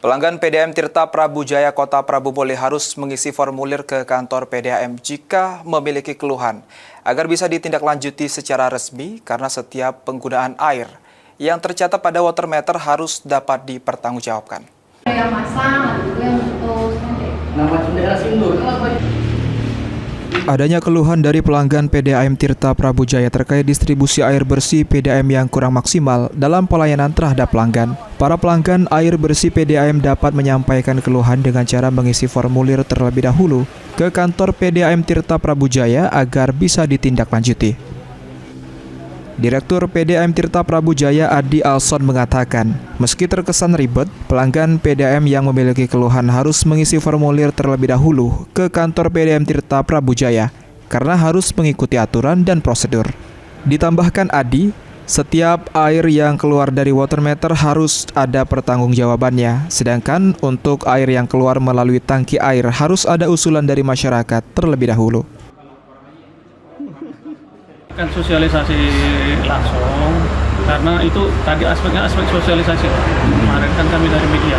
Pelanggan PDAM Tirta Prabu Jaya Kota Prabu Mulih harus mengisi formulir ke kantor PDAM jika memiliki keluhan, agar bisa ditindaklanjuti secara resmi karena setiap penggunaan air yang tercatat pada water meter harus dapat dipertanggungjawabkan. Yang masang, ada juga yang putus. Adanya keluhan dari pelanggan PDAM Tirta Prabu Jaya terkait distribusi air bersih PDAM yang kurang maksimal dalam pelayanan terhadap pelanggan. Para pelanggan air bersih PDAM dapat menyampaikan keluhan dengan cara mengisi formulir terlebih dahulu ke kantor PDAM Tirta Prabu Jaya agar bisa ditindaklanjuti. Direktur PDAM Tirta Prabu Jaya Adi Alson mengatakan, meski terkesan ribet, pelanggan PDAM yang memiliki keluhan harus mengisi formulir terlebih dahulu ke kantor PDAM Tirta Prabu Jaya karena harus mengikuti aturan dan prosedur. Ditambahkan Adi, setiap air yang keluar dari water meter harus ada pertanggungjawabannya, sedangkan untuk air yang keluar melalui tangki air harus ada usulan dari masyarakat terlebih dahulu. Kan sosialisasi langsung, karena itu tadi aspek sosialisasi. Kemarin kan kami dari media,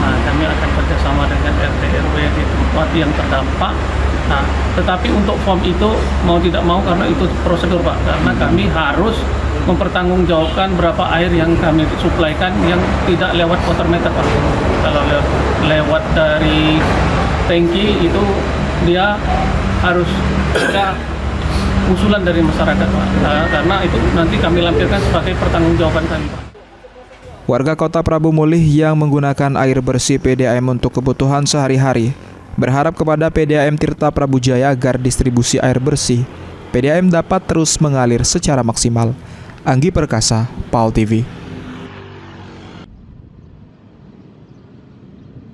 nah kami akan kerjasama dengan RT RW di tempat yang terdampak. Nah, tetapi untuk form itu mau tidak mau karena itu prosedur Pak, karena kami harus mempertanggungjawabkan berapa air yang kami suplaikan yang tidak lewat water meter Pak. Kalau lewat dari tangki itu dia harus ada usulan dari masyarakat Pak, karena itu nanti kami lampirkan sebagai pertanggungjawaban kami Pak. Warga Kota Prabu Mulih yang menggunakan air bersih PDAM untuk kebutuhan sehari-hari berharap kepada PDAM Tirta Prabu Jaya agar distribusi air bersih PDAM dapat terus mengalir secara maksimal. Anggi Perkasa, PAL TV.